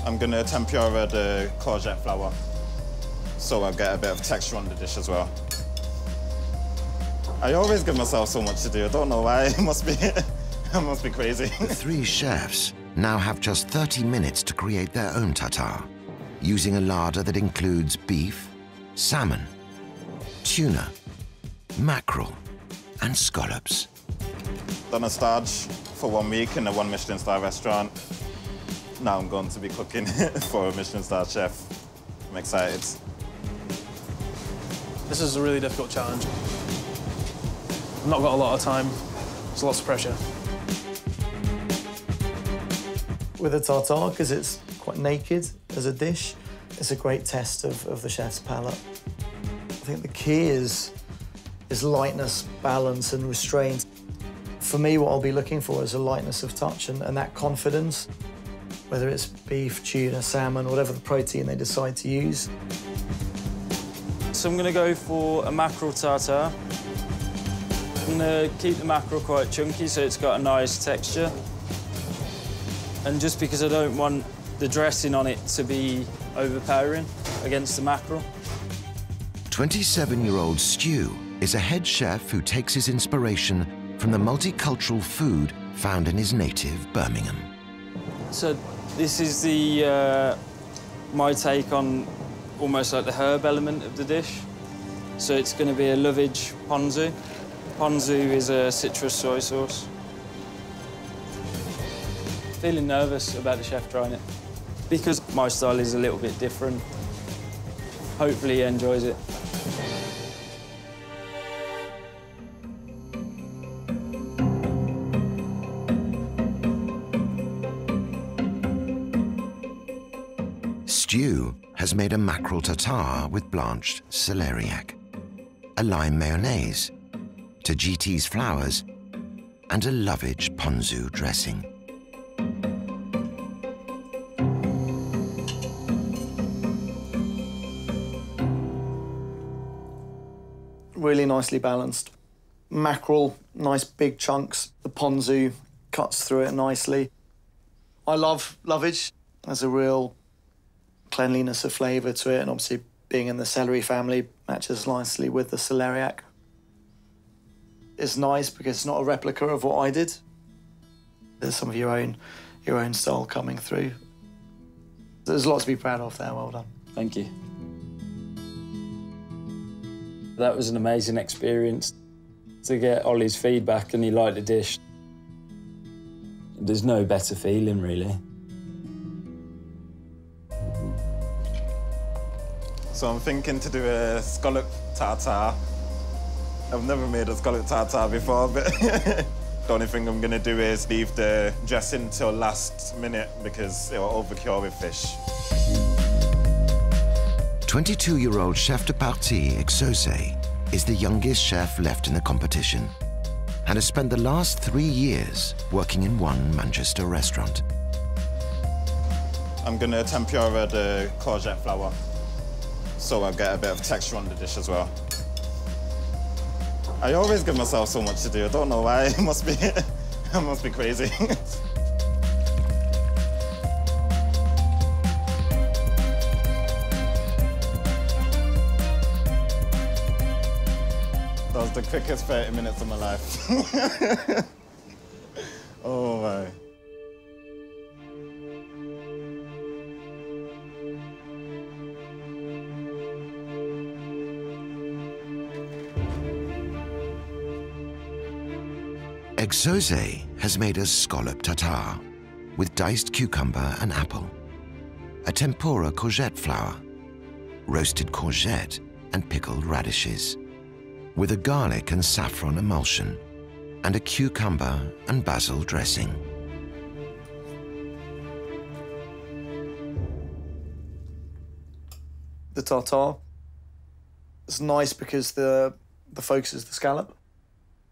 I'm going to tempura the courgette flour, so I get a bit of texture on the dish as well. I always give myself so much to do. I don't know why. It must be, I must be crazy. The three chefs now have just 30 minutes to create their own tartare, using a larder that includes beef, salmon, tuna, mackerel, and scallops. Done a stage for 1 week in a one Michelin-star restaurant. Now I'm going to be cooking for a Michelin-star chef. I'm excited. This is a really difficult challenge. I've not got a lot of time. There's lots of pressure. With a tartare, because it's quite naked as a dish, it's a great test of the chef's palate. I think the key is lightness, balance, and restraint. For me, what I'll be looking for is a lightness of touch and that confidence, whether it's beef, tuna, salmon, whatever the protein they decide to use. So I'm going to go for a mackerel tartare. I'm going to keep the mackerel quite chunky so it's got a nice texture. And just because I don't want the dressing on it to be overpowering against the mackerel. 27-year-old Stu is a head chef who takes his inspiration from the multicultural food found in his native Birmingham. So this is my take on almost like the herb element of the dish. So it's going to be a lovage ponzu. Ponzu is a citrus soy sauce. Feeling nervous about the chef trying it because my style is a little bit different. Hopefully he enjoys it. Stu has made a mackerel tartare with blanched celeriac, a lime mayonnaise, Taji's flowers, and a lovage ponzu dressing. Really nicely balanced. Mackerel, nice big chunks. The ponzu cuts through it nicely. I love lovage. There's a real cleanliness of flavour to it, and obviously being in the celery family matches nicely with the celeriac. It's nice because it's not a replica of what I did. There's some of your own style coming through. There's a lot to be proud of there. Well done. Thank you. That was an amazing experience to get Ollie's feedback and he liked the dish. There's no better feeling, really. So I'm thinking to do a scallop tartare. I've never made a scallop tartare before, but the only thing I'm going to do is leave the dressing till last minute because it will overcure with fish. 22-year-old chef de partie Exose is the youngest chef left in the competition and has spent the last 3 years working in one Manchester restaurant. I'm going to tempura the courgette flour, so I get a bit of texture on the dish as well. I always give myself so much to do. I don't know why. It must be, I must be crazy. That was the quickest 30 minutes of my life. Oh my. Exose has made a scallop tartare with diced cucumber and apple, a tempura courgette flour, roasted courgette and pickled radishes, with a garlic and saffron emulsion, and a cucumber and basil dressing. The tartare is nice because the focus is the scallop.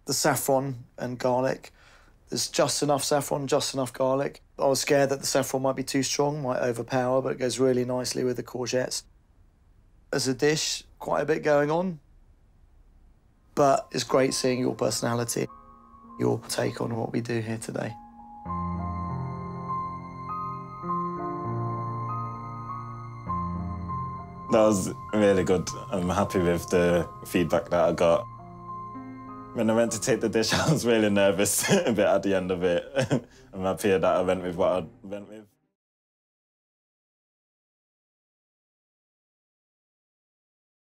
The saffron and garlic, there's just enough saffron, just enough garlic. I was scared that the saffron might be too strong, might overpower, but it goes really nicely with the courgettes. As a dish, quite a bit going on, but it's great seeing your personality, your take on what we do here today. That was really good. I'm happy with the feedback that I got. When I went to take the dish, I was really nervous a bit at the end of it. I'm happy that I went with what I went with.